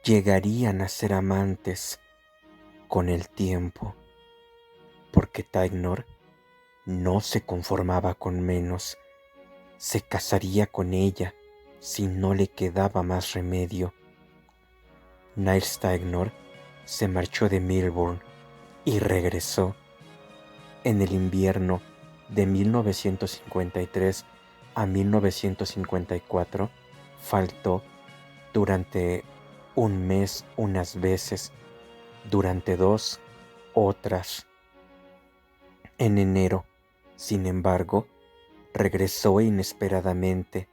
llegarían a ser amantes con el tiempo, porque Tignor no se conformaba con menos. Se casaría con ella si no le quedaba más remedio. Niles Tignor se marchó de Milbourne y regresó. En el invierno de 1953 a 1954 faltó durante un mes unas veces, durante 2 otras. En enero, sin embargo, regresó inesperadamente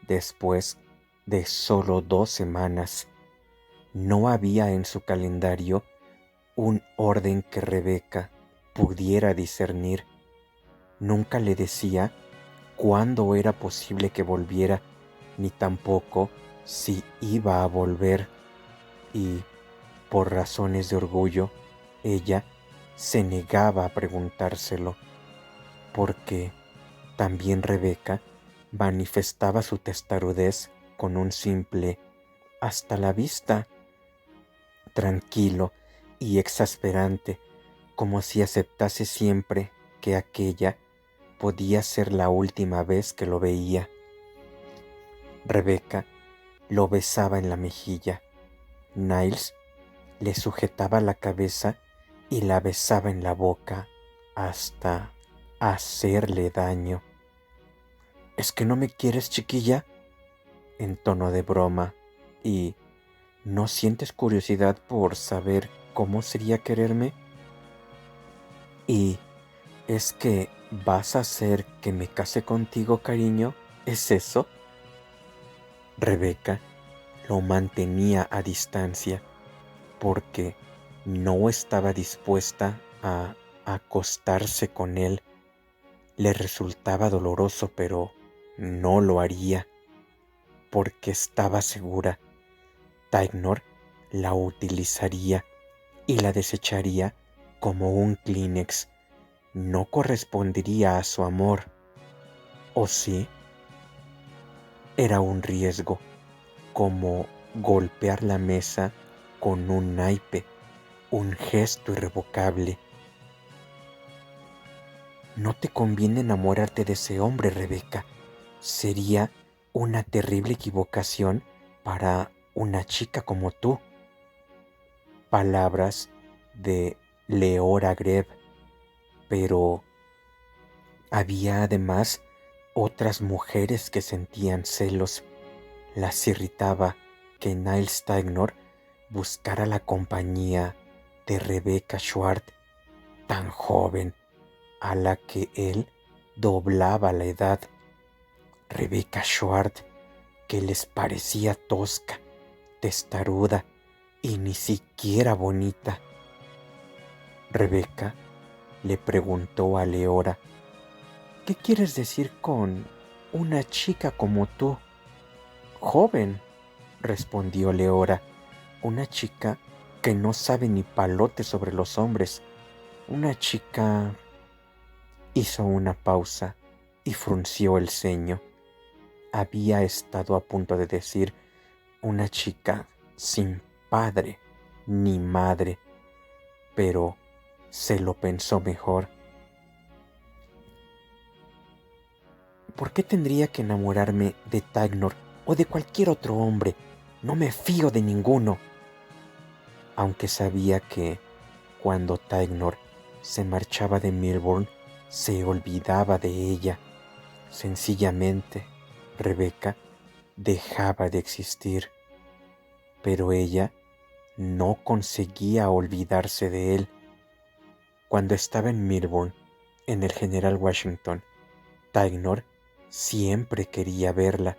después de solo 2 semanas. No había en su calendario un orden que Rebecca pudiera discernir. Nunca le decía cuándo era posible que volviera, ni tampoco si iba a volver, y, por razones de orgullo, ella se negaba a preguntárselo, porque también Rebecca manifestaba su testarudez con un simple hasta la vista, tranquilo y exasperante, como si aceptase siempre que aquella podía ser la última vez que lo veía. Rebecca lo besaba en la mejilla. Niles le sujetaba la cabeza y la besaba en la boca hasta hacerle daño. ¿Es que no me quieres, chiquilla?, en tono de broma. ¿Y no sientes curiosidad por saber cómo sería quererme? ¿Y es que vas a hacer que me case contigo, cariño? ¿Es eso? Rebecca lo mantenía a distancia porque no estaba dispuesta a acostarse con él. Le resultaba doloroso, pero no lo haría, porque estaba segura. Tignor la utilizaría y la desecharía como un Kleenex. No correspondería a su amor. ¿O sí? Era un riesgo, como golpear la mesa con un naipe, un gesto irrevocable. No te conviene enamorarte de ese hombre, Rebecca. Sería una terrible equivocación para una chica como tú. Palabras de Leora Greb, pero había además otras mujeres que sentían celos. Las irritaba que Niles Tignor buscara la compañía de Rebecca Schwartz, tan joven, a la que él doblaba la edad. Rebecca Schwartz, que les parecía tosca, testaruda y ni siquiera bonita. Rebecca le preguntó a Leora: ¿qué quieres decir con una chica como tú? Joven, respondió Leora, una chica que no sabe ni palote sobre los hombres. Una chica... Hizo una pausa y frunció el ceño. Había estado a punto de decir una chica sin padre ni madre, pero se lo pensó mejor. ¿Por qué tendría que enamorarme de Tignor o de cualquier otro hombre? No me fío de ninguno. Aunque sabía que, cuando Tignor se marchaba de Milbourne, se olvidaba de ella. Sencillamente, Rebecca dejaba de existir. Pero ella no conseguía olvidarse de él. Cuando estaba en Milbourne, en el General Washington, Tignor siempre quería verla.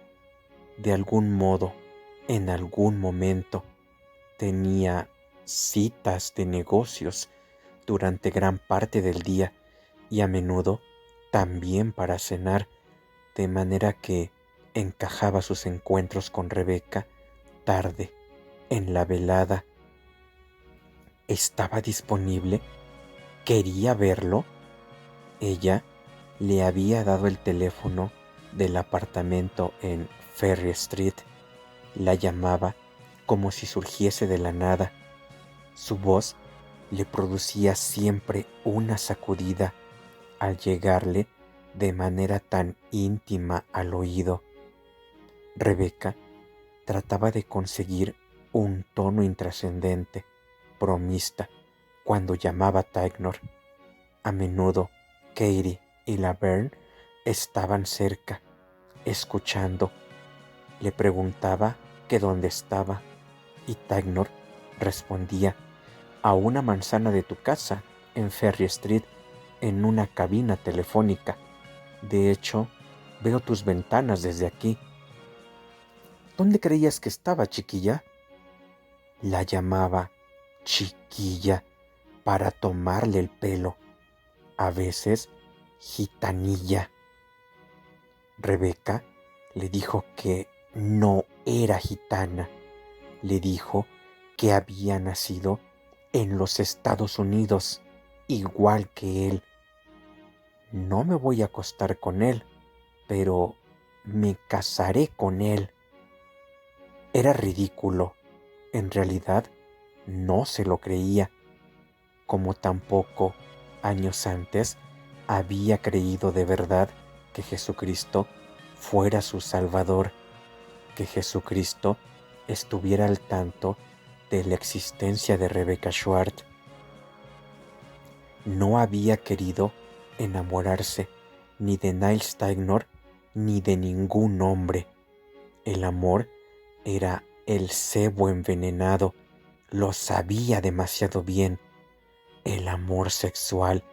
De algún modo, en algún momento, tenía citas de negocios durante gran parte del día y a menudo también para cenar, de manera que encajaba sus encuentros con Rebecca tarde, en la velada. ¿Estaba disponible? ¿Quería verlo? Ella le había dado el teléfono del apartamento en Ferry Street. La llamaba como si surgiese de la nada. Su voz le producía siempre una sacudida al llegarle de manera tan íntima al oído. Rebeca trataba de conseguir un tono intrascendente, bromista, cuando llamaba a Tignor. A menudo, Katie y Laverne estaban cerca, escuchando. Le preguntaba que dónde estaba, y Tignor respondía: a una manzana de tu casa, en Ferry Street, en una cabina telefónica. De hecho, veo tus ventanas desde aquí. ¿Dónde creías que estaba, chiquilla? La llamaba chiquilla para tomarle el pelo, a veces gitanilla. Rebeca le dijo que no era gitana. Le dijo que había nacido en los Estados Unidos, igual que él. No me voy a acostar con él, pero me casaré con él. Era ridículo. En realidad, no se lo creía, como tampoco, años antes, había creído de verdad que Jesucristo fuera su Salvador, que Jesucristo estuviera al tanto de la existencia de Rebecca Schwartz. No había querido enamorarse ni de Niles Tignor ni de ningún hombre. El amor era el cebo envenenado, lo sabía demasiado bien. El amor sexual,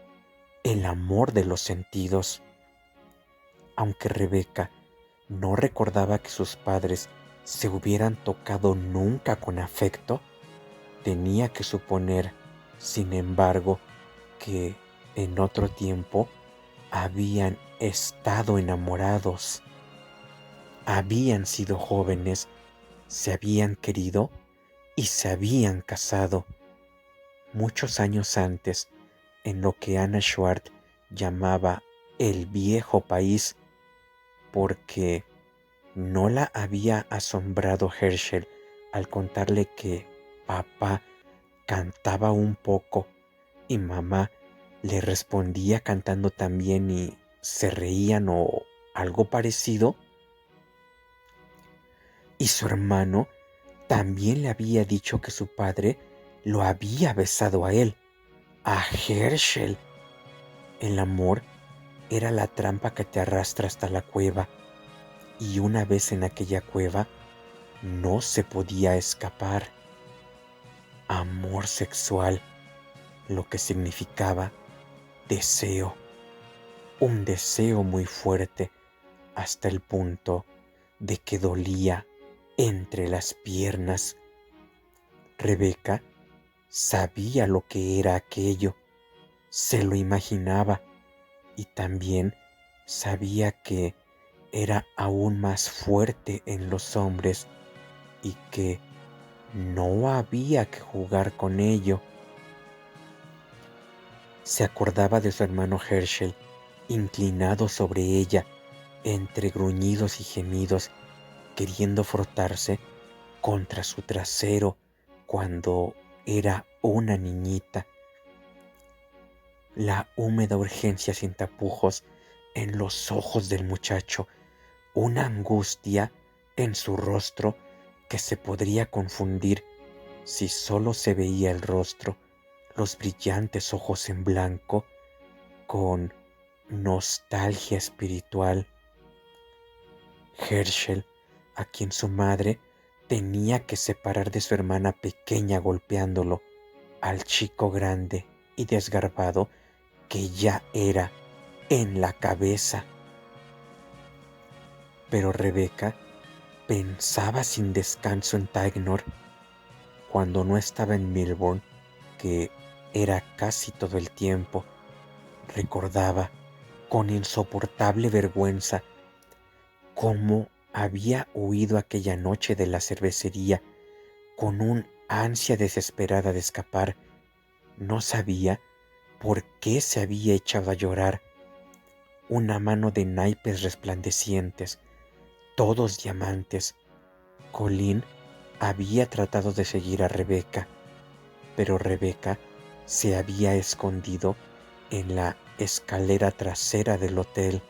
el amor de los sentidos. Aunque Rebeca no recordaba que sus padres se hubieran tocado nunca con afecto, tenía que suponer, sin embargo, que en otro tiempo habían estado enamorados, habían sido jóvenes, se habían querido y se habían casado muchos años antes, en lo que Anna Schwartz llamaba el viejo país, porque no la había asombrado Herschel al contarle que papá cantaba un poco y mamá le respondía cantando también y se reían o algo parecido. Y su hermano también le había dicho que su padre lo había besado a él, a Herschel. El amor era la trampa que te arrastra hasta la cueva, y una vez en aquella cueva no se podía escapar. Amor sexual, lo que significaba deseo, un deseo muy fuerte hasta el punto de que dolía entre las piernas. Rebeca sabía lo que era aquello, se lo imaginaba y también sabía que era aún más fuerte en los hombres y que no había que jugar con ello. Se acordaba de su hermano Herschel, inclinado sobre ella, entre gruñidos y gemidos, queriendo frotarse contra su trasero cuando era una niñita. La húmeda urgencia sin tapujos en los ojos del muchacho, una angustia en su rostro que se podría confundir si solo se veía el rostro, los brillantes ojos en blanco, con nostalgia espiritual. Herschel, a quien su madre tenía que separar de su hermana pequeña golpeándolo, al chico grande y desgarbado que ya era en la cabeza. Pero Rebeca pensaba sin descanso en Tignor cuando no estaba en Milbourne, que era casi todo el tiempo. Recordaba con insoportable vergüenza cómo había huido aquella noche de la cervecería con un ansia desesperada de escapar. No sabía por qué se había echado a llorar. Una mano de naipes resplandecientes, todos diamantes. Colin había tratado de seguir a Rebeca, pero Rebeca se había escondido en la escalera trasera del hotel.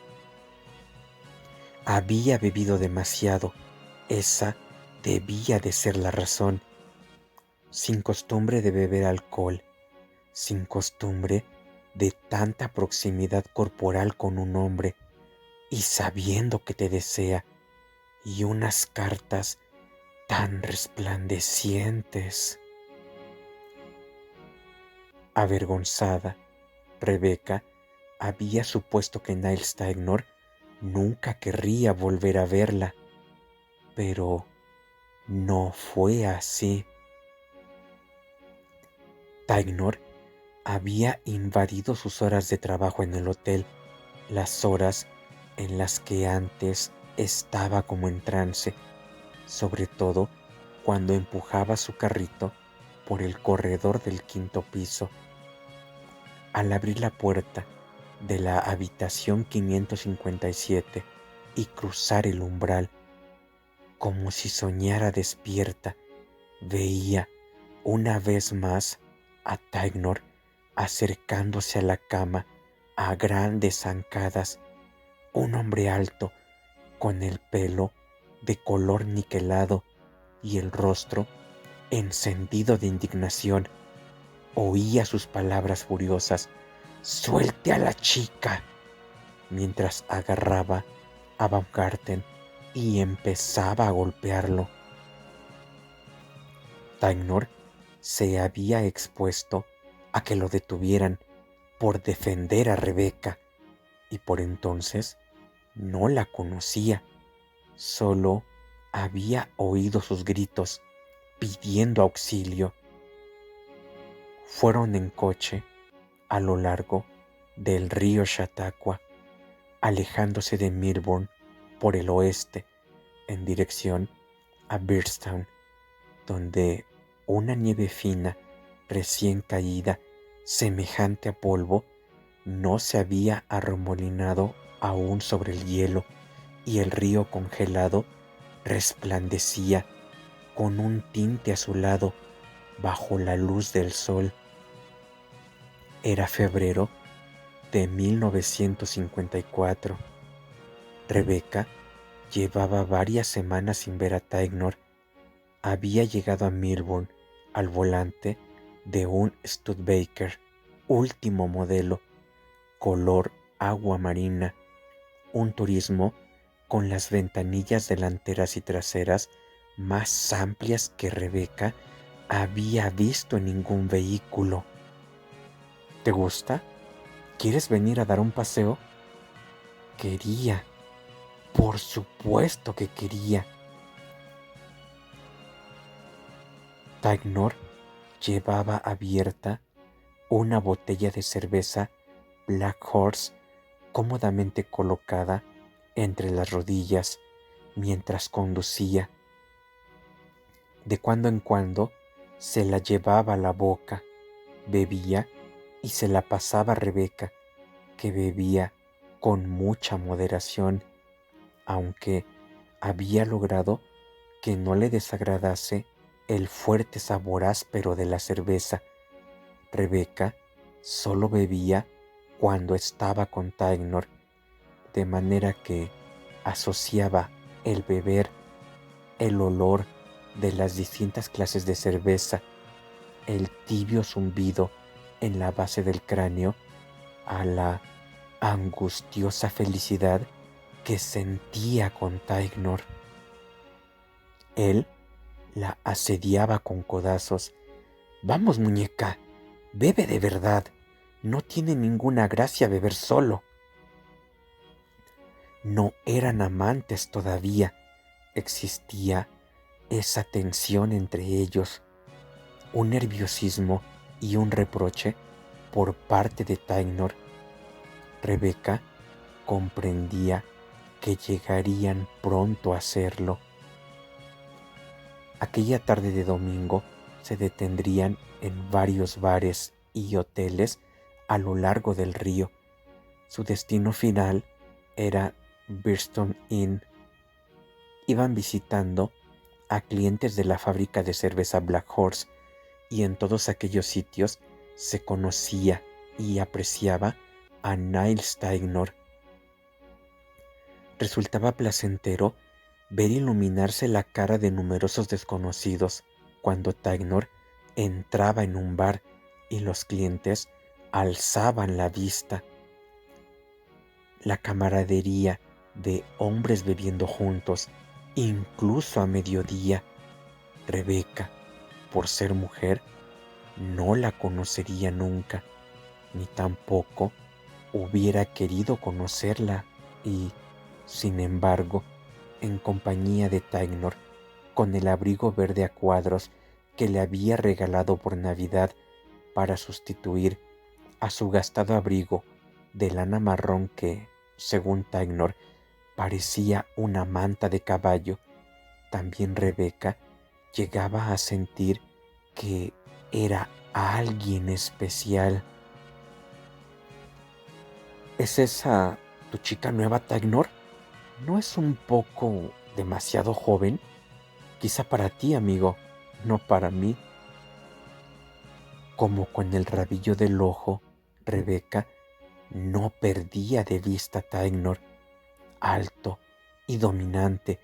Había bebido demasiado. Esa debía de ser la razón. Sin costumbre de beber alcohol, sin costumbre de tanta proximidad corporal con un hombre, y sabiendo que te desea, y unas cartas tan resplandecientes. Avergonzada, Rebeca había supuesto que Niles Tignor nunca querría volver a verla, pero no fue así. Tignor había invadido sus horas de trabajo en el hotel, las horas en las que antes estaba como en trance, sobre todo cuando empujaba su carrito por el corredor del 5.º piso. Al abrir la puerta de la habitación 557 y cruzar el umbral, como si soñara despierta, veía una vez más a Tignor acercándose a la cama a grandes zancadas, un hombre alto, con el pelo de color niquelado y el rostro encendido de indignación. Oía sus palabras furiosas: «¡Suelte a la chica!», mientras agarraba a Baumgarten y empezaba a golpearlo. Tignor se había expuesto a que lo detuvieran por defender a Rebeca, y por entonces no la conocía, solo había oído sus gritos pidiendo auxilio. Fueron en coche a lo largo del río Chautauqua, alejándose de Milburn por el oeste en dirección a Beardstown, donde una nieve fina recién caída, semejante a polvo, no se había arremolinado aún sobre el hielo, y el río congelado resplandecía con un tinte azulado bajo la luz del sol. Era febrero de 1954. Rebeca llevaba varias semanas sin ver a Tignor. Había llegado a Milburn al volante de un Studebaker último modelo, color agua marina, un turismo con las ventanillas delanteras y traseras más amplias que Rebeca había visto en ningún vehículo. ¿Te gusta? ¿Quieres venir a dar un paseo? Quería, por supuesto que quería. Tignor llevaba abierta una botella de cerveza Black Horse cómodamente colocada entre las rodillas mientras conducía. De cuando en cuando se la llevaba a la boca, bebía y se la pasaba a Rebeca, que bebía con mucha moderación, aunque había logrado que no le desagradase el fuerte sabor áspero de la cerveza. Rebeca solo bebía cuando estaba con Tignor, de manera que asociaba el beber, el olor de las distintas clases de cerveza, el tibio zumbido en la base del cráneo, a la angustiosa felicidad que sentía con Tignor. Él la asediaba con codazos. «Vamos, muñeca, bebe de verdad. No tiene ninguna gracia beber solo». No eran amantes todavía. Existía esa tensión entre ellos, un nerviosismo y un reproche por parte de Tignor. Rebeca comprendía que llegarían pronto a hacerlo. Aquella tarde de domingo se detendrían en varios bares y hoteles a lo largo del río. Su destino final era Beardstown Inn. Iban visitando a clientes de la fábrica de cerveza Black Horse, y en todos aquellos sitios se conocía y apreciaba a Niles Tignor. Resultaba placentero ver iluminarse la cara de numerosos desconocidos cuando Tignor entraba en un bar y los clientes alzaban la vista. La camaradería de hombres bebiendo juntos, incluso a mediodía. Rebeca, por ser mujer, no la conocería nunca, ni tampoco hubiera querido conocerla y, sin embargo, en compañía de Tignor, con el abrigo verde a cuadros que le había regalado por Navidad para sustituir a su gastado abrigo de lana marrón que, según Tignor, parecía una manta de caballo, también Rebeca llegaba a sentir que era alguien especial. ¿Es esa tu chica nueva, Tignor? ¿No es un poco demasiado joven? Quizá para ti, amigo, no para mí. Como con el rabillo del ojo, Rebeca no perdía de vista a Tignor, alto y dominante,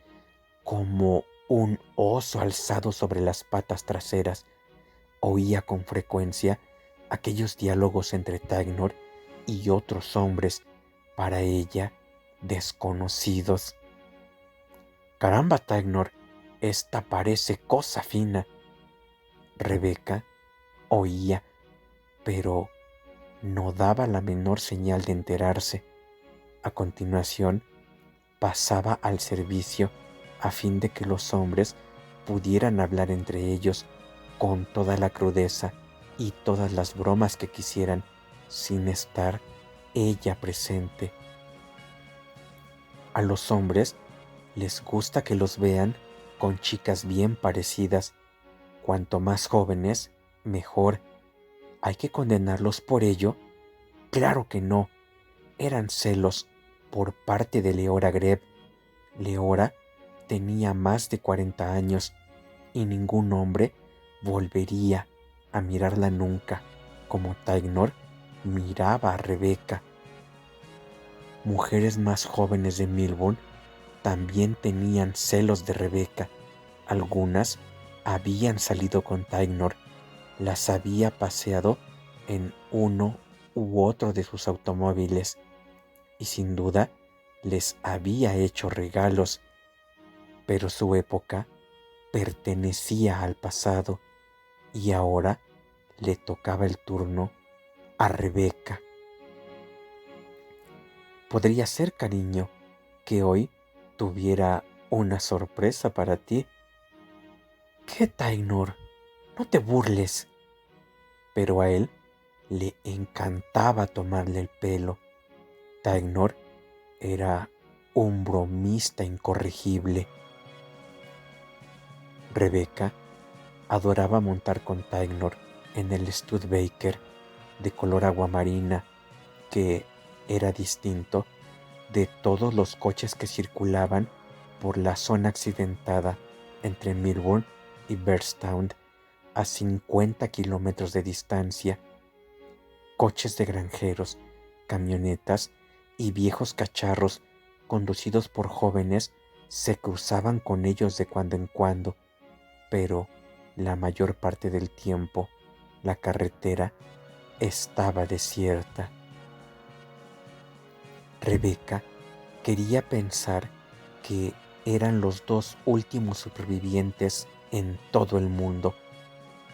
como un oso alzado sobre las patas traseras. Oía con frecuencia aquellos diálogos entre Tignor y otros hombres, para ella desconocidos. Caramba, Tignor, esta parece cosa fina. Rebeca oía, pero no daba la menor señal de enterarse. A continuación, pasaba al servicio a fin de que los hombres pudieran hablar entre ellos con toda la crudeza y todas las bromas que quisieran, sin estar ella presente. A los hombres les gusta que los vean con chicas bien parecidas. Cuanto más jóvenes, mejor. ¿Hay que condenarlos por ello? Claro que no. Eran celos por parte de Leora Greb. Leora tenía más de 40 años y ningún hombre volvería a mirarla nunca como Tignor miraba a Rebeca. Mujeres más jóvenes de Millburn también tenían celos de Rebeca. Algunas habían salido con Tignor, las había paseado en uno u otro de sus automóviles y sin duda les había hecho regalos, pero su época pertenecía al pasado y ahora le tocaba el turno a Rebeca. Podría ser, cariño, que hoy tuviera una sorpresa para ti. ¿Qué, Tignor? No te burles. Pero a él le encantaba tomarle el pelo. Tignor era un bromista incorregible. Rebeca adoraba montar con Tignor en el Studebaker de color aguamarina, que era distinto de todos los coches que circulaban por la zona accidentada entre Millburn y Beardstown, a 50 kilómetros de distancia. Coches de granjeros, camionetas y viejos cacharros conducidos por jóvenes se cruzaban con ellos de cuando en cuando, pero la mayor parte del tiempo la carretera estaba desierta. Rebeca quería pensar que eran los dos últimos supervivientes en todo el mundo,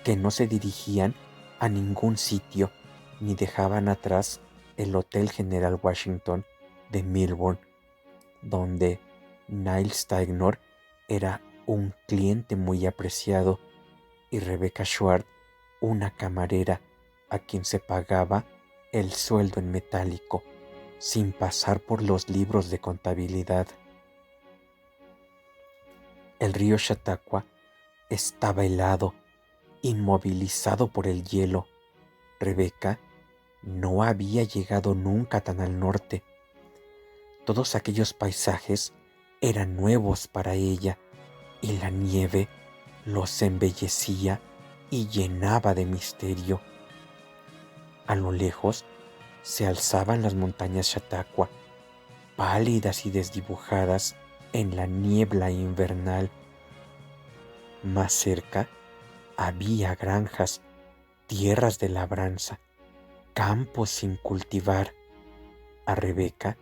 que no se dirigían a ningún sitio ni dejaban atrás el Hotel General Washington de Millburn, donde Niles Tignor era un cliente muy apreciado y Rebecca Schwartz una camarera a quien se pagaba el sueldo en metálico, sin pasar por los libros de contabilidad. El río Chautauqua estaba helado, inmovilizado por el hielo. Rebeca no había llegado nunca tan al norte. Todos aquellos paisajes eran nuevos para ella, y la nieve los embellecía y llenaba de misterio. A lo lejos se alzaban las montañas Chautauqua, pálidas y desdibujadas en la niebla invernal. Más cerca había granjas, tierras de labranza, campos sin cultivar. A Rebeca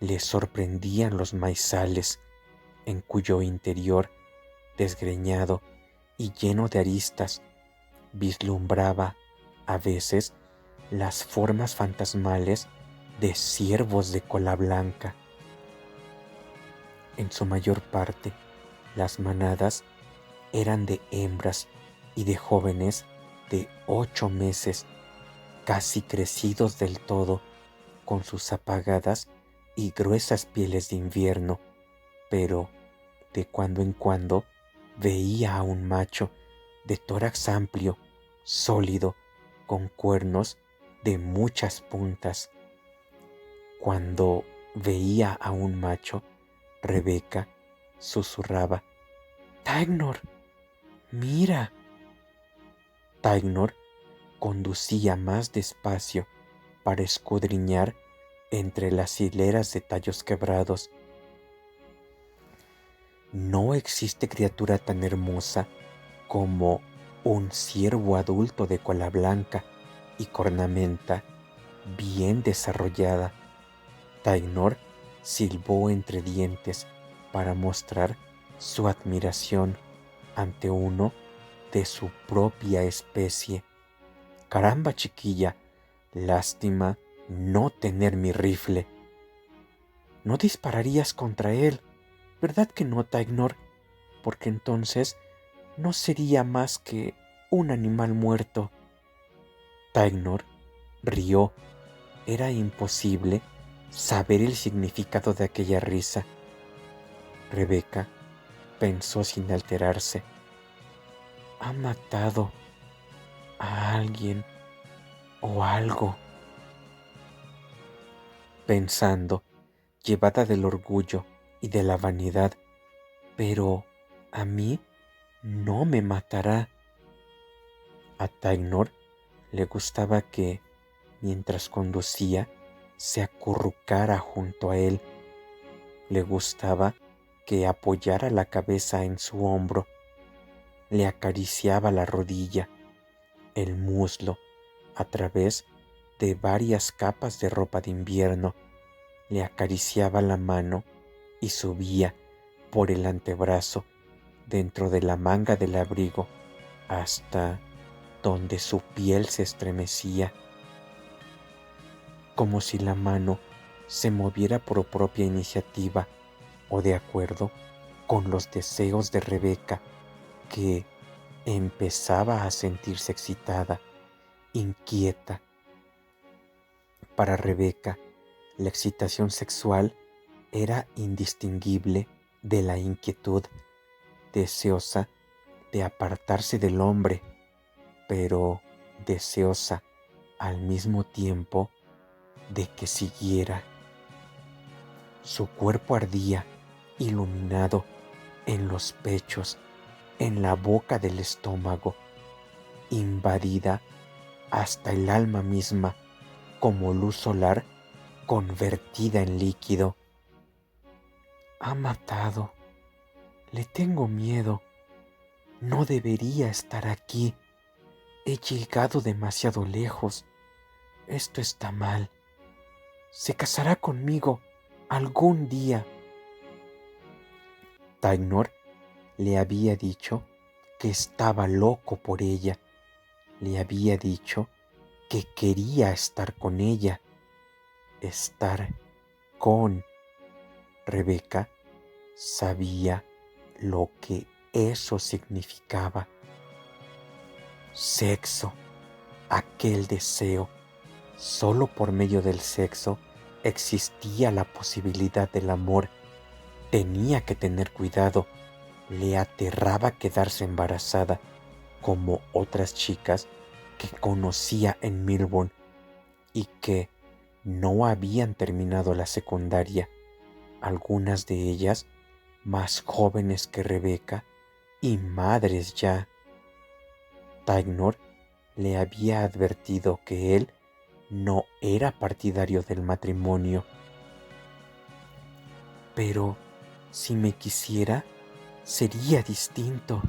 le sorprendían los maizales, en cuyo interior, desgreñado y lleno de aristas, vislumbraba a veces las formas fantasmales de ciervos de cola blanca. En su mayor parte, las manadas eran de hembras y de jóvenes de 8 meses, casi crecidos del todo, con sus apagadas y gruesas pieles de invierno, pero de cuando en cuando veía a un macho de tórax amplio, sólido, con cuernos de muchas puntas. Cuando veía a un macho, Rebeca susurraba: «Taignor, mira». Taignor conducía más despacio para escudriñar entre las hileras de tallos quebrados. No existe criatura tan hermosa como un ciervo adulto de cola blanca y cornamenta bien desarrollada. Taignor silbó entre dientes para mostrar su admiración ante uno de su propia especie. «Caramba, chiquilla, lástima no tener mi rifle». «No dispararías contra él, ¿verdad que no, Taignor? Porque entonces no sería más que un animal muerto». Taignor rió. Era imposible saber el significado de aquella risa. Rebeca pensó sin alterarse: «Ha matado a alguien o algo». Pensando, llevada del orgullo y de la vanidad: «Pero a mí no me matará». A Taignor le gustaba que, mientras conducía, se acurrucara junto a él. Le gustaba que apoyara la cabeza en su hombro. Le acariciaba la rodilla, el muslo, a través de varias capas de ropa de invierno. Le acariciaba la mano y subía por el antebrazo, dentro de la manga del abrigo, hasta donde su piel se estremecía, como si la mano se moviera por propia iniciativa o de acuerdo con los deseos de Rebeca, que empezaba a sentirse excitada, inquieta. Para Rebeca, la excitación sexual era indistinguible de la inquietud, deseosa de apartarse del hombre, pero deseosa al mismo tiempo de que siguiera. Su cuerpo ardía, iluminado, en los pechos, en la boca del estómago, invadida hasta el alma misma, como luz solar convertida en líquido. «Ha matado. Le tengo miedo. No debería estar aquí. He llegado demasiado lejos. Esto está mal. Se casará conmigo algún día». Taignor le había dicho que estaba loco por ella. Le había dicho que quería estar con ella. Estar con Rebeca sabía lo que eso significaba. Sexo, aquel deseo. Solo por medio del sexo existía la posibilidad del amor. Tenía que tener cuidado. Le aterraba quedarse embarazada, como otras chicas que conocía en Melbourne y que no habían terminado la secundaria. Algunas de ellas más jóvenes que Rebeca y madres ya. Tignor le había advertido que él no era partidario del matrimonio. Pero si me quisiera, sería distinto.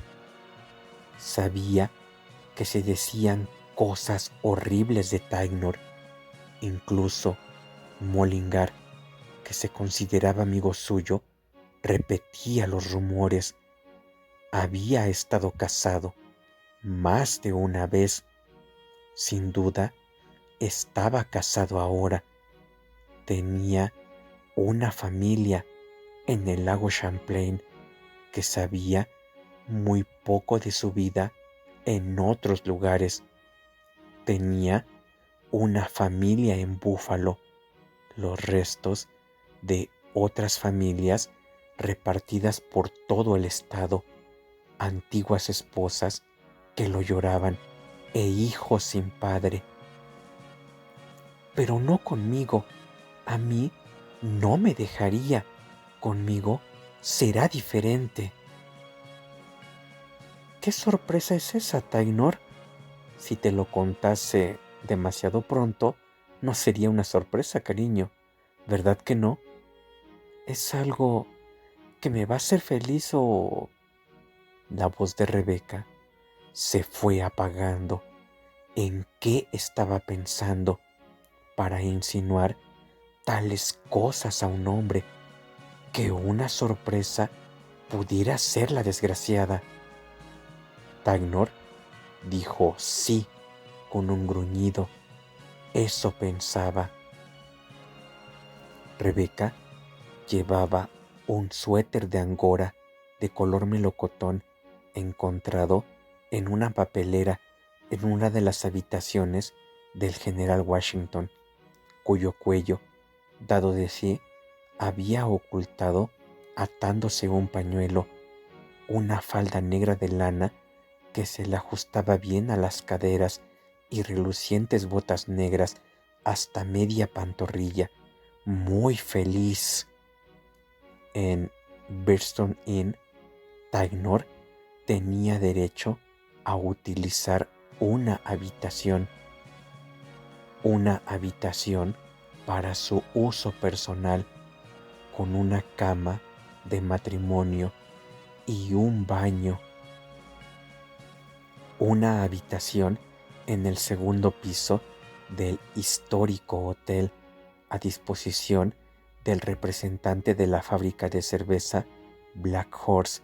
Sabía que se decían cosas horribles de Tignor. Incluso Mullingar, que se consideraba amigo suyo, repetía los rumores. Había estado casado más de una vez. Sin duda, estaba casado ahora. Tenía una familia en el lago Champlain que sabía muy poco de su vida en otros lugares. Tenía una familia en Búfalo, los restos de otras familias repartidas por todo el estado, antiguas esposas que lo lloraban e hijos sin padre. Pero no conmigo. A mí no me dejaría. Conmigo será diferente. ¿Qué sorpresa es esa, Tignor? Si te lo contase demasiado pronto, no sería una sorpresa, cariño. ¿Verdad que no? ¿Es algo que me va a hacer feliz o...? La voz de Rebeca se fue apagando. ¿En qué estaba pensando para insinuar tales cosas a un hombre? Que una sorpresa pudiera ser la desgraciada. Tignor dijo sí con un gruñido. Eso pensaba. Rebeca llevaba un suéter de angora de color melocotón encontrado en una papelera en una de las habitaciones del general Washington, cuyo cuello, dado de sí, había ocultado atándose un pañuelo, una falda negra de lana que se le ajustaba bien a las caderas y relucientes botas negras hasta media pantorrilla. Muy feliz. En Birston Inn, Tignor tenía derecho a utilizar una habitación para su uso personal, con una cama de matrimonio y un baño. Una habitación en el segundo piso del histórico hotel, a disposición del representante de la fábrica de cerveza Black Horse,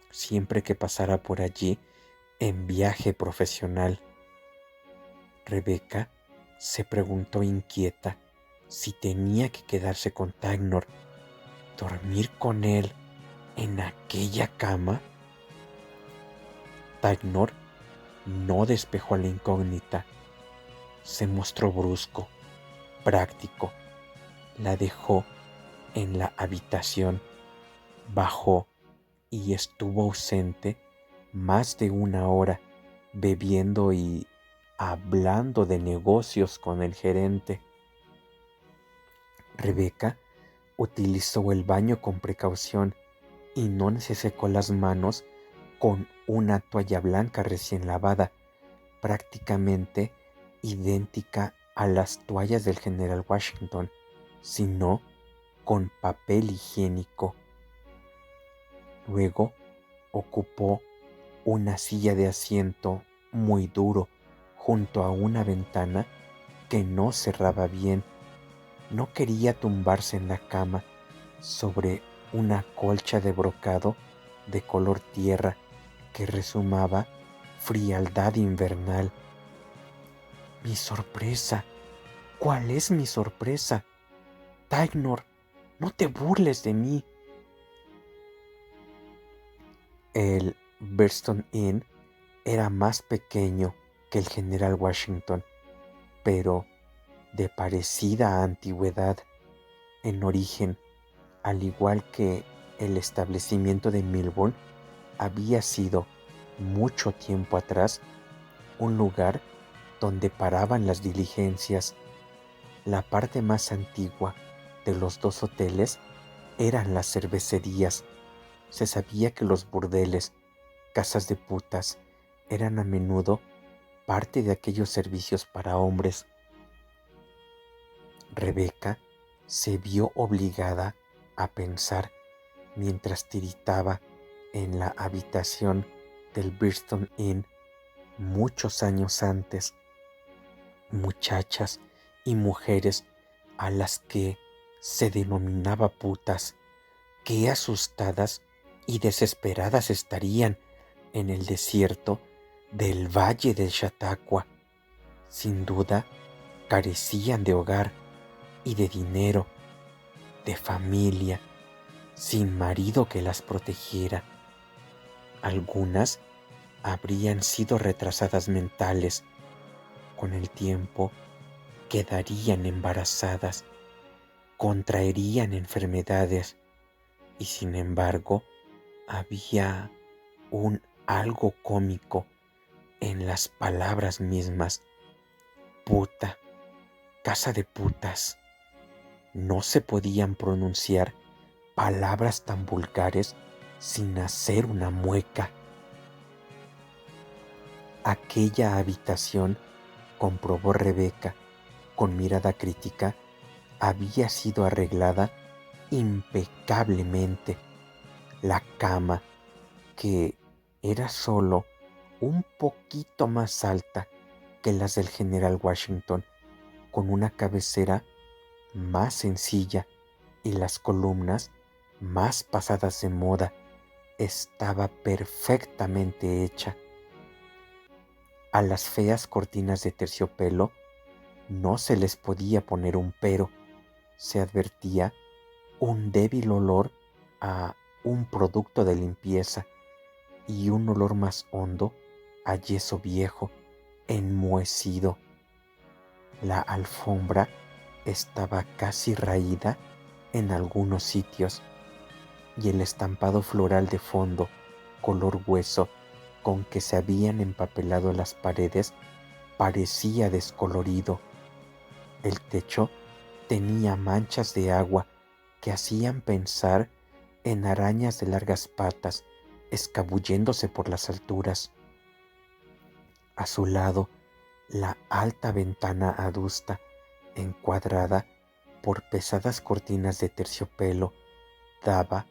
siempre que pasara por allí en viaje profesional. Rebeca se preguntó inquieta si tenía que quedarse con Tignor, dormir con él en aquella cama. Tignor no despejó la incógnita. Se mostró brusco, práctico. La dejó en la habitación, bajó y estuvo ausente más de una hora, bebiendo y hablando de negocios con el gerente. Rebeca utilizó el baño con precaución y no se secó las manos con una toalla blanca recién lavada, prácticamente idéntica a las toallas del general Washington, sino con papel higiénico. Luego ocupó una silla de asiento muy duro junto a una ventana que no cerraba bien. No quería tumbarse en la cama sobre una colcha de brocado de color tierra que rezumaba frialdad invernal. Mi sorpresa. ¿Cuál es mi sorpresa? Tignor, no te burles de mí. El Birston Inn era más pequeño que el General Washington, pero de parecida antigüedad. En origen, al igual que el establecimiento de Milbourne, había sido, mucho tiempo atrás, un lugar donde paraban las diligencias. La parte más antigua de los dos hoteles eran las cervecerías, se sabía que los burdeles, casas de putas, eran a menudo parte de aquellos servicios para hombres. Rebeca se vio obligada a pensar mientras tiritaba en la habitación del Bristol Inn muchos años antes, muchachas y mujeres a las que se denominaba putas, qué asustadas y desesperadas estarían en el desierto del valle del Chautauqua. Sin duda, carecían de hogar y de dinero, de familia, sin marido que las protegiera. Algunas habrían sido retrasadas mentales. Con el tiempo, quedarían embarazadas, contraerían enfermedades y sin embargo, había un algo cómico en las palabras mismas. Puta, casa de putas. No se podían pronunciar palabras tan vulgares sin hacer una mueca. Aquella habitación, comprobó Rebeca con mirada crítica, había sido arreglada impecablemente. La cama, que era solo un poquito más alta que las del general Washington, con una cabecera más sencilla y las columnas más pasadas de moda, estaba perfectamente hecha. A las feas cortinas de terciopelo no se les podía poner un pero. Se advertía un débil olor a un producto de limpieza y un olor más hondo a yeso viejo, enmohecido. La alfombra estaba casi raída en algunos sitios y el estampado floral de fondo, color hueso, con que se habían empapelado las paredes, parecía descolorido. El techo tenía manchas de agua que hacían pensar en arañas de largas patas escabulléndose por las alturas. A su lado, la alta ventana adusta, encuadrada por pesadas cortinas de terciopelo, daba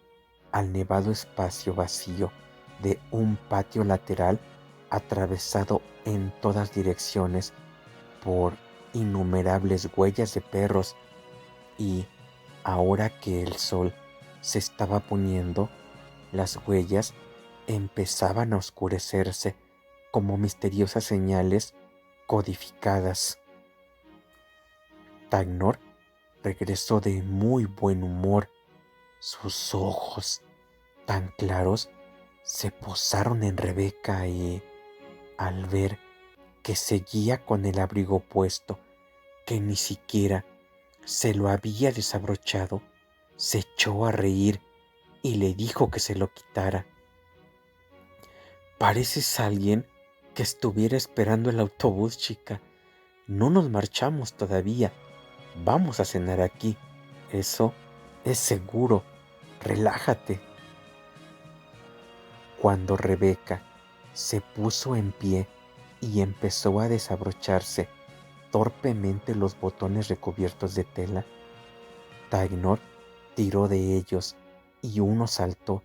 al nevado espacio vacío de un patio lateral atravesado en todas direcciones por innumerables huellas de perros y, ahora que el sol se estaba poniendo, las huellas empezaban a oscurecerse como misteriosas señales codificadas. Tagnor regresó de muy buen humor. Sus ojos, tan claros, se posaron en Rebeca y, al ver que seguía con el abrigo puesto, que ni siquiera se lo había desabrochado, se echó a reír y le dijo que se lo quitara. Pareces alguien que estuviera esperando el autobús, chica. No nos marchamos todavía. Vamos a cenar aquí. Eso es seguro. Relájate. Cuando Rebeca se puso en pie y empezó a desabrocharse torpemente los botones recubiertos de tela, Tagnor tiró de ellos y uno saltó,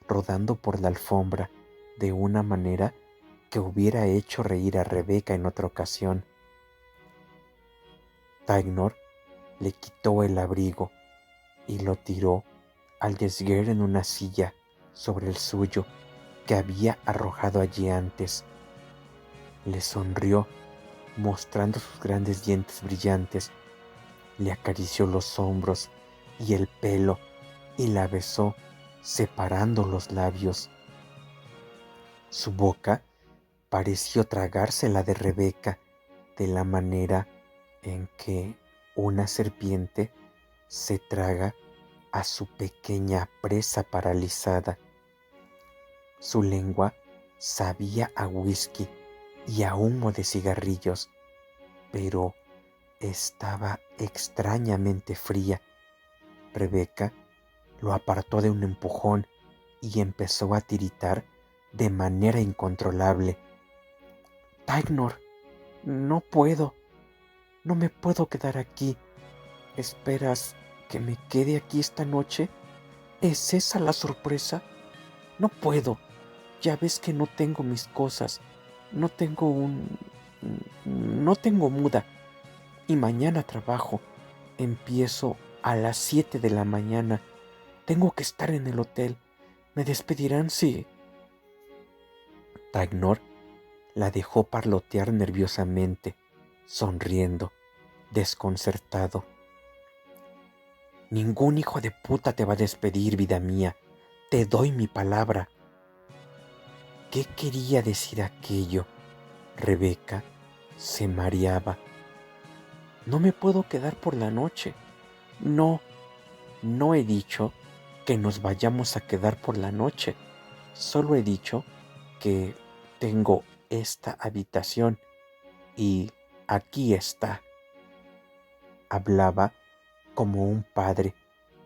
rodando por la alfombra de una manera que hubiera hecho reír a Rebeca en otra ocasión. Tagnor le quitó el abrigo y lo tiró al desguer en una silla sobre el suyo que había arrojado allí antes. Le sonrió, mostrando sus grandes dientes brillantes, le acarició los hombros y el pelo y la besó, separando los labios. Su boca pareció tragarse la de Rebeca de la manera en que una serpiente se traga a su pequeña presa paralizada. Su lengua sabía a whisky y a humo de cigarrillos, pero estaba extrañamente fría. Rebeca lo apartó de un empujón y empezó a tiritar de manera incontrolable. Tignor, no puedo, no me puedo quedar aquí. ¿Esperas que me quede aquí esta noche? ¿Es esa la sorpresa? No puedo. Ya ves que no tengo mis cosas. No tengo No tengo muda. Y mañana trabajo. Empiezo a las 7 de la mañana. Tengo que estar en el hotel. ¿Me despedirán si...? Tignor la dejó parlotear nerviosamente, sonriendo, desconcertado. Ningún hijo de puta te va a despedir, vida mía. Te doy mi palabra. ¿Qué quería decir aquello? Rebeca se mareaba. No me puedo quedar por la noche. No, no he dicho que nos vayamos a quedar por la noche. Solo he dicho que tengo esta habitación y aquí está. Hablaba como un padre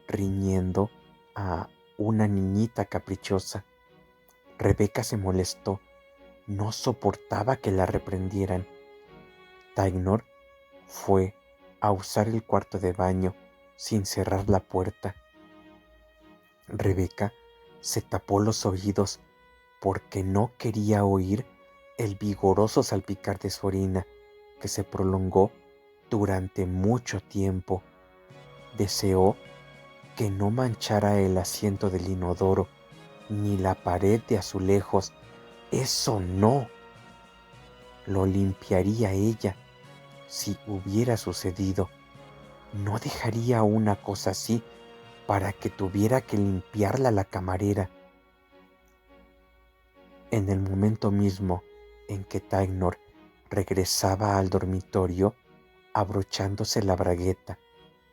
riñendo a una niñita caprichosa. Rebeca se molestó. No soportaba que la reprendieran. Tignor fue a usar el cuarto de baño sin cerrar la puerta. Rebeca se tapó los oídos porque no quería oír el vigoroso salpicar de su orina que se prolongó durante mucho tiempo. Deseó que no manchara el asiento del inodoro ni la pared de azulejos. Eso no. Lo limpiaría ella si hubiera sucedido. No dejaría una cosa así para que tuviera que limpiarla la camarera. En el momento mismo en que Tignor regresaba al dormitorio, abrochándose la bragueta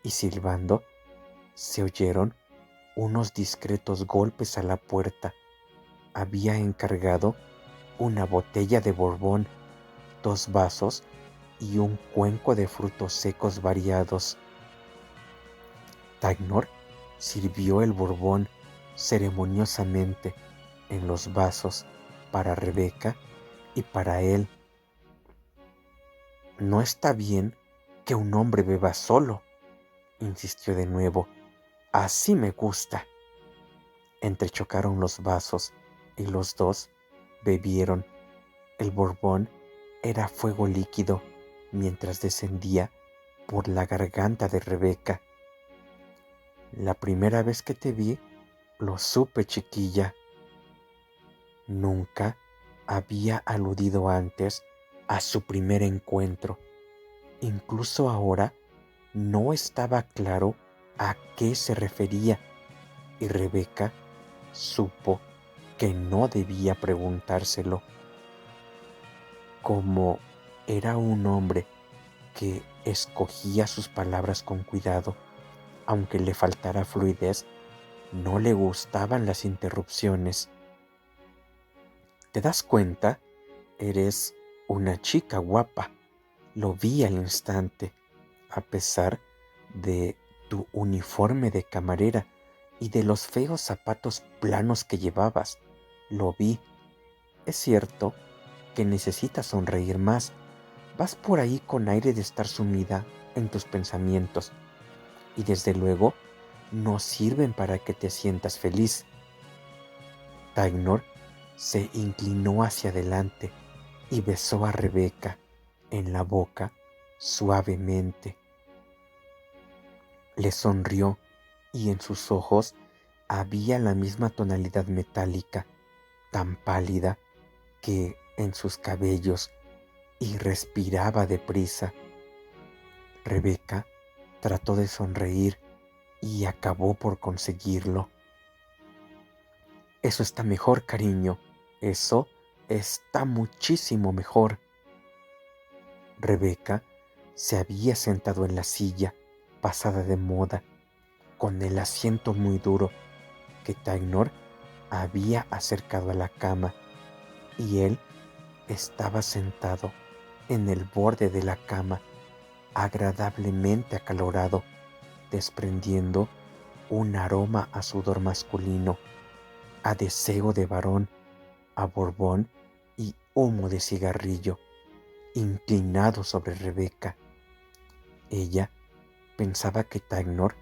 y silbando, se oyeron unos discretos golpes a la puerta. Había encargado una botella de Borbón, 2 vasos y un cuenco de frutos secos variados. Tignor sirvió el Borbón ceremoniosamente en los vasos para Rebeca y para él. No está bien que un hombre beba solo, insistió de nuevo. Así me gusta. Entrechocaron los vasos y los dos bebieron. El Borbón era fuego líquido mientras descendía por la garganta de Rebeca. La primera vez que te vi, lo supe, chiquilla. Nunca había aludido antes a su primer encuentro. Incluso ahora no estaba claro a qué se refería y Rebeca supo que no debía preguntárselo. Como era un hombre que escogía sus palabras con cuidado, aunque le faltara fluidez, no le gustaban las interrupciones. ¿Te das cuenta? Eres una chica guapa. Lo vi al instante, a pesar de tu uniforme de camarera y de los feos zapatos planos que llevabas. Lo vi. Es cierto que necesitas sonreír más. Vas por ahí con aire de estar sumida en tus pensamientos y desde luego no sirven para que te sientas feliz. Tignor se inclinó hacia adelante y besó a Rebeca en la boca suavemente. Le sonrió y en sus ojos había la misma tonalidad metálica, tan pálida que en sus cabellos, y respiraba deprisa. Rebeca trató de sonreír y acabó por conseguirlo. Eso está mejor, cariño. Eso está muchísimo mejor. Rebeca se había sentado en la silla, pasada de moda, con el asiento muy duro que Tignor había acercado a la cama, y él estaba sentado en el borde de la cama, agradablemente acalorado, desprendiendo un aroma a sudor masculino. a deseo de varón, a Borbón y humo de cigarrillo, inclinado sobre Rebeca. Ella pensaba que Tagnor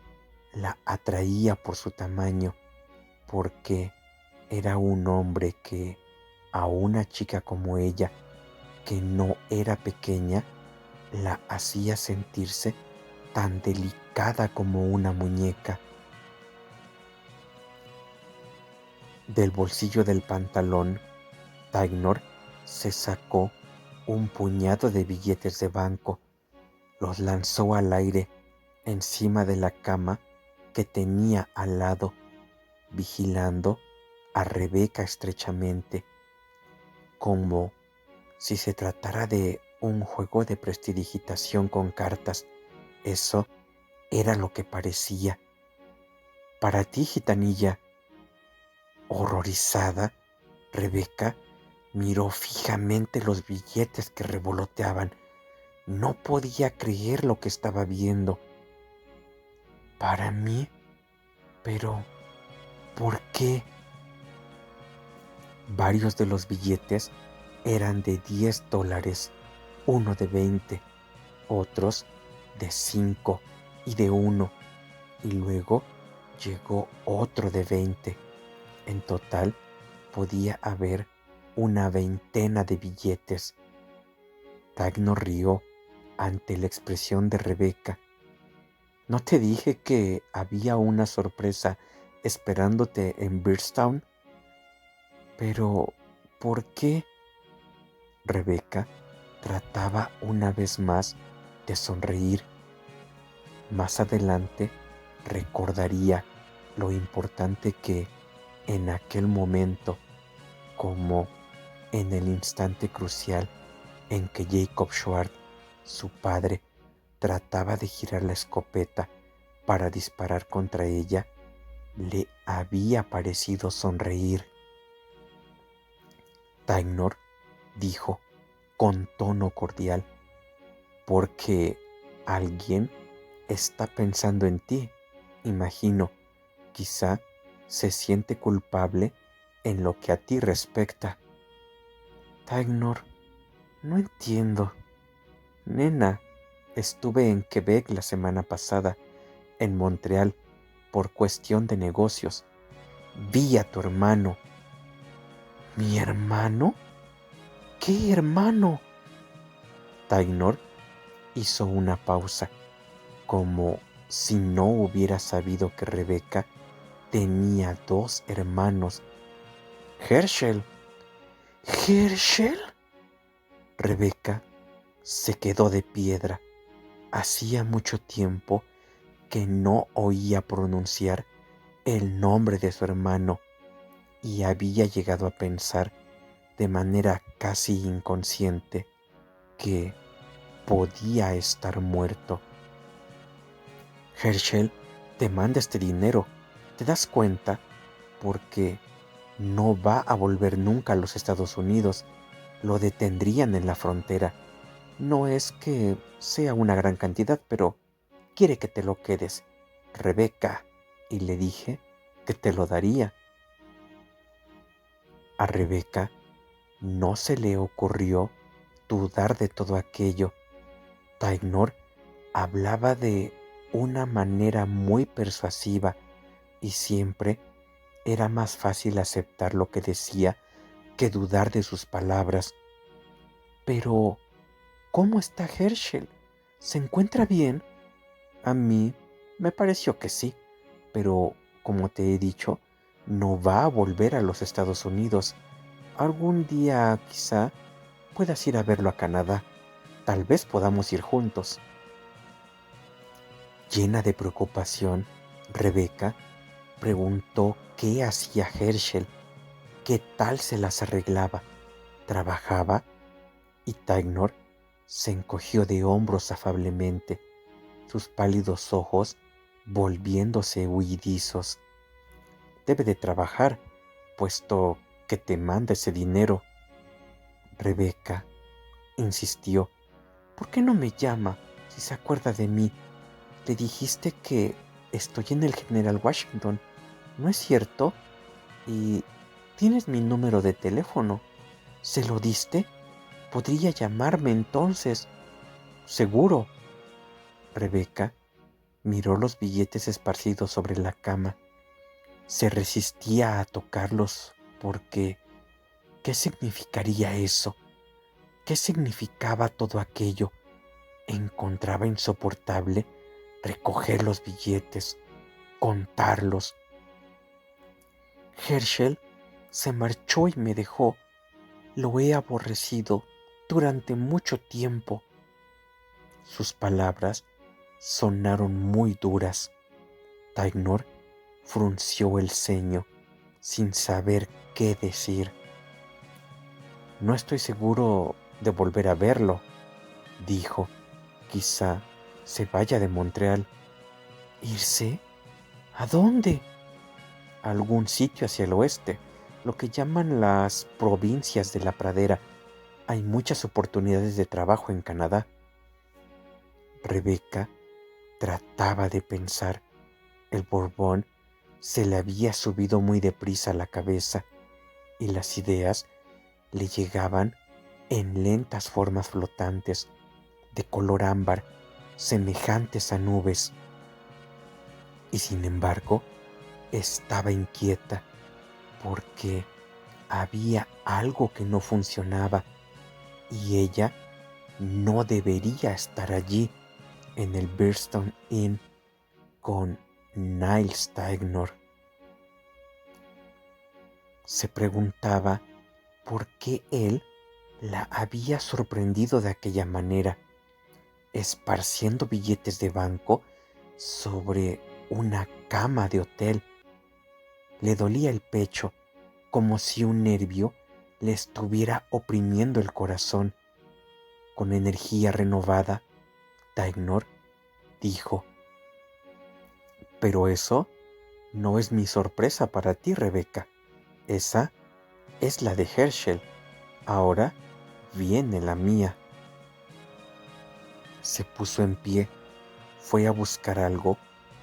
la atraía por su tamaño, porque era un hombre que a una chica como ella, que no era pequeña, la hacía sentirse tan delicada como una muñeca. Del bolsillo del pantalón, Tagnor se sacó un puñado de billetes de banco, los lanzó al aire encima de la cama que tenía al lado, vigilando a Rebeca estrechamente, como si se tratara de un juego de prestidigitación con cartas. Eso era lo que parecía. Para ti, gitanilla. Horrorizada, Rebeca miró fijamente los billetes que revoloteaban. No podía creer lo que estaba viendo. ¿Para mí? Pero, ¿por qué? Varios de los billetes eran de $10, uno de 20, otros de 5 y de 1, y luego llegó otro de 20. En total podía haber una veintena de billetes. Tagnor rió ante la expresión de Rebeca. ¿No te dije que había una sorpresa esperándote en Bridgetown? Pero, ¿por qué? Rebeca trataba una vez más de sonreír. Más adelante recordaría lo importante que en aquel momento, como en el instante crucial en que Jacob Schwartz, su padre, trataba de girar la escopeta para disparar contra ella, le había parecido sonreír. Tagnor dijo con tono cordial, porque alguien está pensando en ti, imagino. Quizá se siente culpable en lo que a ti respecta. Tagnor, no entiendo. Nena, estuve en Quebec la semana pasada, en Montreal, por cuestión de negocios. Vi a tu hermano. ¿Mi hermano? ¿Qué hermano? Tagnor hizo una pausa, como si no hubiera sabido que Rebeca tenía 2 hermanos. Herschel. ¿Herschel? Rebeca se quedó de piedra. Hacía mucho tiempo que no oía pronunciar el nombre de su hermano y había llegado a pensar de manera casi inconsciente que podía estar muerto. Herschel te manda este dinero, ¿te das cuenta? Porque no va a volver nunca a los Estados Unidos. Lo detendrían en la frontera. No es que sea una gran cantidad, pero quiere que te lo quedes, Rebeca. Y le dije que te lo daría. A Rebeca no se le ocurrió dudar de todo aquello. Tagnor hablaba de una manera muy persuasiva y siempre era más fácil aceptar lo que decía que dudar de sus palabras. Pero, ¿cómo está Herschel? ¿Se encuentra bien? A mí me pareció que sí, pero como te he dicho, no va a volver a los Estados Unidos. Algún día quizá puedas ir a verlo a Canadá. Tal vez podamos ir juntos. Llena de preocupación, Rebeca preguntó qué hacía Herschel, qué tal se las arreglaba, trabajaba, y Tagnor se encogió de hombros afablemente, sus pálidos ojos volviéndose huidizos. Debe de trabajar, puesto que te manda ese dinero. Rebeca insistió. ¿Por qué no me llama si se acuerda de mí? Le dijiste que estoy en el General Washington, ¿no es cierto? ¿Y tienes mi número de teléfono? ¿Se lo diste? Podría llamarme entonces. Seguro. Rebeca miró los billetes esparcidos sobre la cama. Se resistía a tocarlos porque ¿qué significaría eso? ¿Qué significaba todo aquello? Encontraba insoportable recoger los billetes, contarlos. Herschel se marchó y me dejó. Lo he aborrecido durante mucho tiempo. Sus palabras sonaron muy duras. Tignor frunció el ceño sin saber qué decir. No estoy seguro de volver a verlo, dijo. Quizá se vaya de Montreal. ¿Irse? ¿A dónde? A algún sitio hacia el oeste, lo que llaman las provincias de la pradera. Hay muchas oportunidades de trabajo en Canadá. Rebeca trataba de pensar. El Borbón se le había subido muy deprisa a la cabeza y las ideas le llegaban en lentas formas flotantes, de color ámbar, semejantes a nubes. Y sin embargo, estaba inquieta porque había algo que no funcionaba y ella no debería estar allí en el Bridgestone Inn con Niles Tignor. Se preguntaba por qué él la había sorprendido de aquella manera, esparciendo billetes de banco sobre una cama de hotel. Le dolía el pecho, como si un nervio le estuviera oprimiendo el corazón. Con energía renovada, Tignor dijo: «Pero eso no es mi sorpresa para ti, Rebeca. Esa es la de Herschel. Ahora viene la mía». Se puso en pie, fue a buscar algo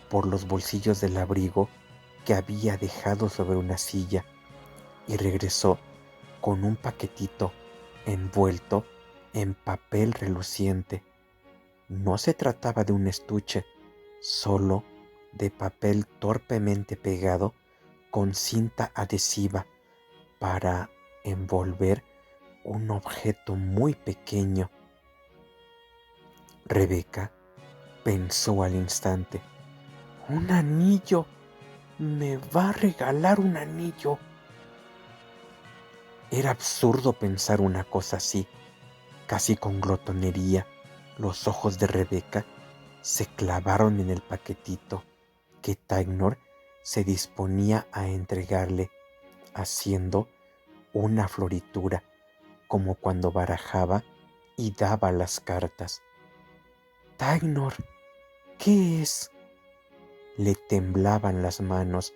por los bolsillos del abrigo que había dejado sobre una silla y regresó con un paquetito envuelto en papel reluciente. No se trataba de un estuche, solo de papel torpemente pegado con cinta adhesiva para envolver un objeto muy pequeño. Rebeca pensó al instante: «Un anillo. Me va a regalar un anillo». Era absurdo pensar una cosa así. Casi con glotonería, los ojos de Rebeca se clavaron en el paquetito que Tignor se disponía a entregarle, haciendo una floritura, como cuando barajaba y daba las cartas. «Tignor, ¿qué es?». Le temblaban las manos,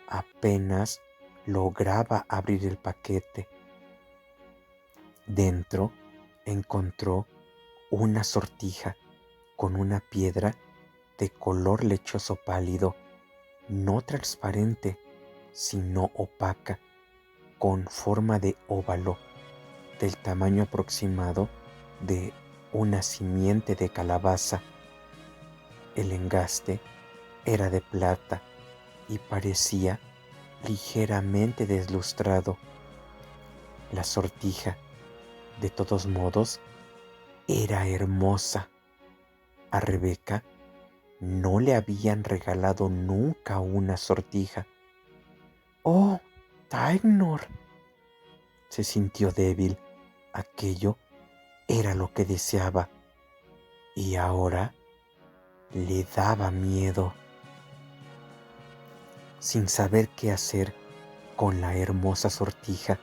apenas lograba abrir el paquete. Dentro encontró una sortija con una piedra de color lechoso pálido, no transparente, sino opaca, con forma de óvalo, del tamaño aproximado de una simiente de calabaza. El engaste era de plata y parecía ligeramente deslustrado. La sortija, de todos modos, era hermosa. A Rebeca no le habían regalado nunca una sortija. «¡Oh, Tignor!». Se sintió débil. Aquello era lo que deseaba. Y ahora le daba miedo. Sin saber qué hacer con la hermosa sortija,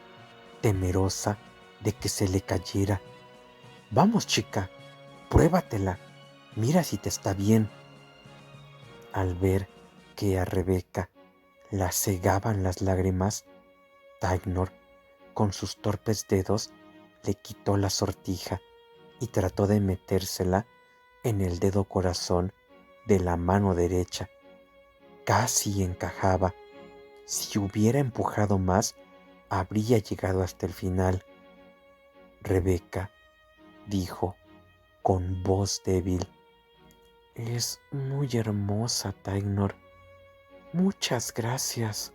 temerosa de que se le cayera: «Vamos, chica, pruébatela, mira si te está bien». Al ver que a Rebeca la cegaban las lágrimas, Tignor, con sus torpes dedos, le quitó la sortija y trató de metérsela en el dedo corazón de la mano derecha. Casi encajaba. Si hubiera empujado más, habría llegado hasta el final. Rebeca dijo con voz débil: es muy hermosa, Tainor. Muchas gracias.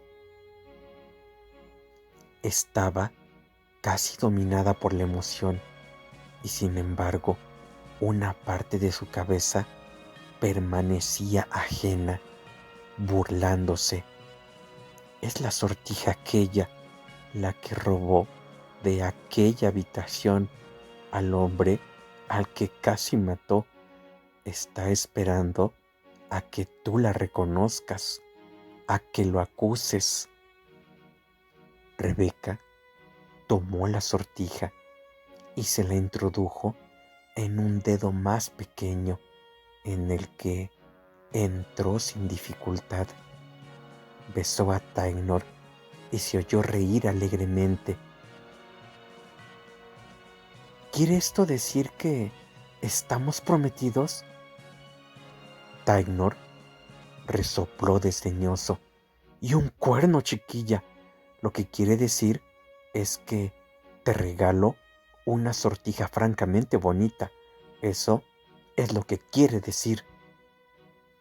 Estaba casi dominada por la emoción y sin embargo, una parte de su cabeza permanecía ajena, burlándose. Es la sortija aquella la que robó de aquella habitación al hombre al que casi mató. Está esperando a que tú la reconozcas, a que lo acuses. Rebeca tomó la sortija y se la introdujo en un dedo más pequeño, en el que entró sin dificultad. Besó a Tainor y se oyó reír alegremente. ¿Quiere esto decir que estamos prometidos? Tainor resopló desdeñoso. Y un cuerno, chiquilla. Lo que quiere decir es que te regalo una sortija francamente bonita. Eso es lo que quiere decir.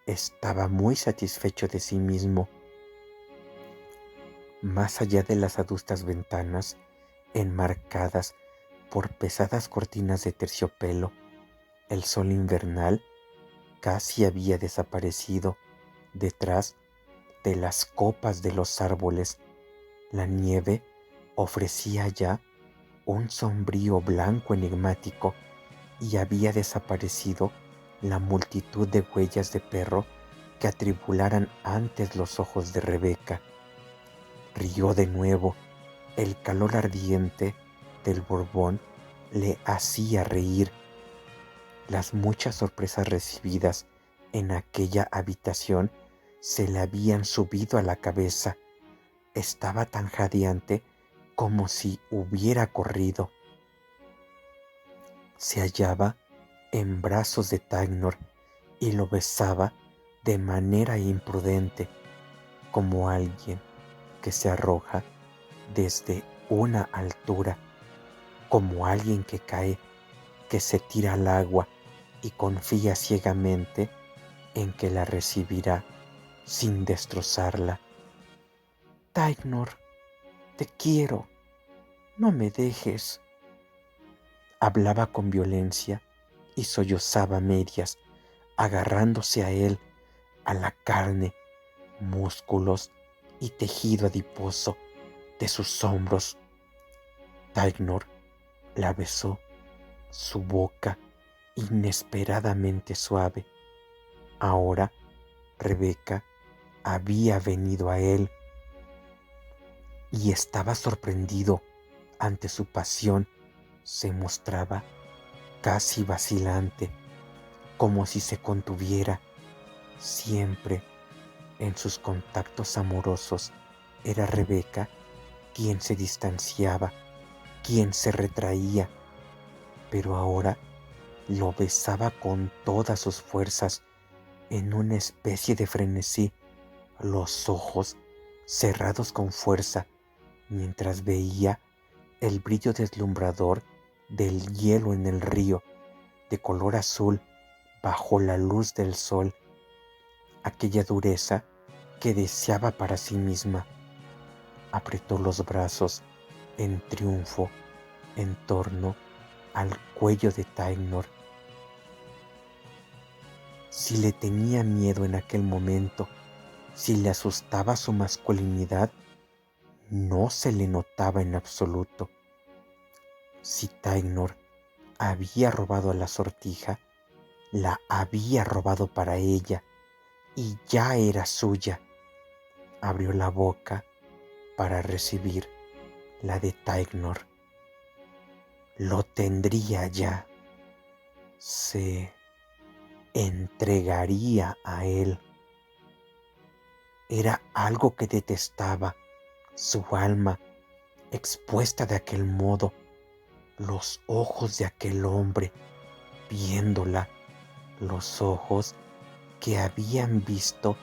Estaba muy satisfecho de sí mismo. Más allá de las adustas ventanas, enmarcadas por pesadas cortinas de terciopelo, el sol invernal casi había desaparecido detrás de las copas de los árboles. La nieve ofrecía ya un sombrío blanco enigmático y había desaparecido la multitud de huellas de perro que atribularan antes los ojos de Rebeca. Rió de nuevo. El calor ardiente del Borbón le hacía reír. Las muchas sorpresas recibidas en aquella habitación se le habían subido a la cabeza. Estaba tan jadeante como si hubiera corrido. Se hallaba en brazos de Tainor y lo besaba de manera imprudente, como alguien que se arroja desde una altura, como alguien que cae, que se tira al agua y confía ciegamente en que la recibirá sin destrozarla. Tainor, te quiero, no me dejes. Hablaba con violencia y sollozaba a medias, agarrándose a él, a la carne, músculos y tejido adiposo de sus hombros. Tainor la besó, su boca inesperadamente suave. Ahora Rebeca había venido a él y estaba sorprendido ante su pasión. Se mostraba casi vacilante, como si se contuviera. Siempre en sus contactos amorosos era Rebeca quien se distanciaba, quien se retraía, pero ahora lo besaba con todas sus fuerzas en una especie de frenesí, los ojos cerrados con fuerza, mientras veía el brillo deslumbrador del hielo en el río, de color azul bajo la luz del sol, aquella dureza que deseaba para sí misma. Apretó los brazos en triunfo en torno al cuello de Tainor. Si le tenía miedo en aquel momento, si le asustaba su masculinidad, no se le notaba en absoluto. Si Tainor había robado la sortija, la había robado para ella y ya era suya. Abrió la boca para recibir la de Tainor. Lo tendría ya. Se entregaría a él. Era algo que detestaba, su alma expuesta de aquel modo, los ojos de aquel hombre viéndola, los ojos que habían visto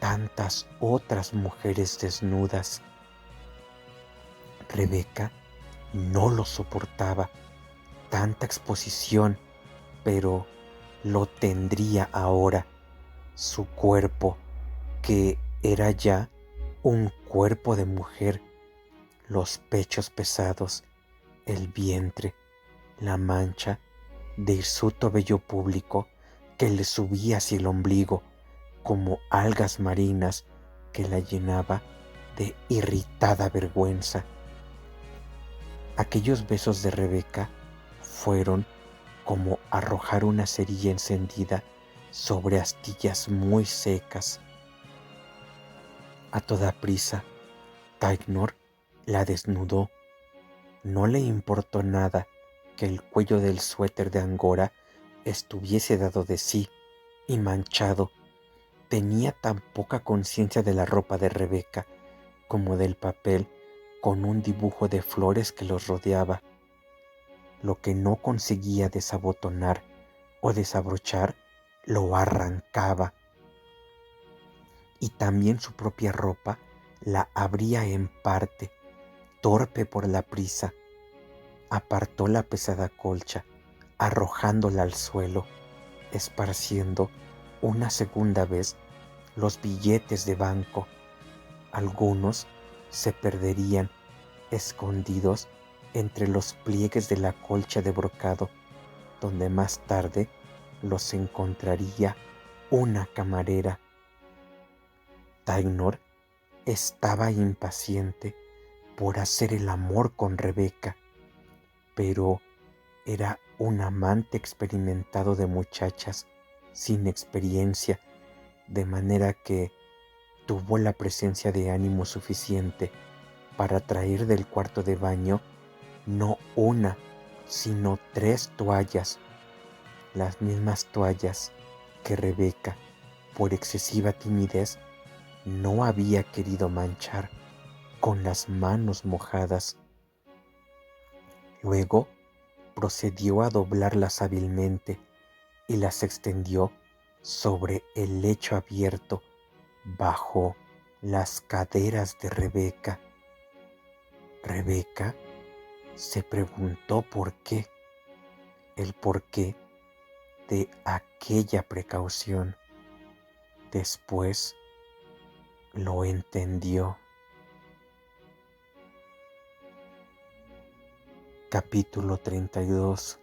tantas otras mujeres desnudas. Rebeca no lo soportaba, tanta exposición, pero lo tendría ahora. Su cuerpo, que era ya un cuerpo de mujer, los pechos pesados, el vientre, la mancha de hirsuto vello público que le subía hacia el ombligo como algas marinas que la llenaba de irritada vergüenza. Aquellos besos de Rebeca fueron como arrojar una cerilla encendida sobre astillas muy secas. A toda prisa, Taignor la desnudó. No le importó nada que el cuello del suéter de Angora estuviese dado de sí y manchado. Tenía tan poca conciencia de la ropa de Rebeca como del papel con un dibujo de flores que los rodeaba. Lo que no conseguía desabotonar o desabrochar, lo arrancaba. Y también su propia ropa la abría en parte. Torpe por la prisa, apartó la pesada colcha, arrojándola al suelo, esparciendo una segunda vez los billetes de banco. Algunos se perderían escondidos entre los pliegues de la colcha de brocado, donde más tarde los encontraría una camarera. Taignor estaba impaciente por hacer el amor con Rebeca, pero era un amante experimentado de muchachas sin experiencia, de manera que tuvo la presencia de ánimo suficiente para traer del cuarto de baño no una, sino 3 toallas, las mismas toallas que Rebeca, por excesiva timidez, no había querido manchar con las manos mojadas. Luego procedió a doblarlas hábilmente y las extendió sobre el lecho abierto bajo las caderas de Rebeca. Rebeca se preguntó por qué, el porqué de aquella precaución. Después lo entendió. Capítulo 32.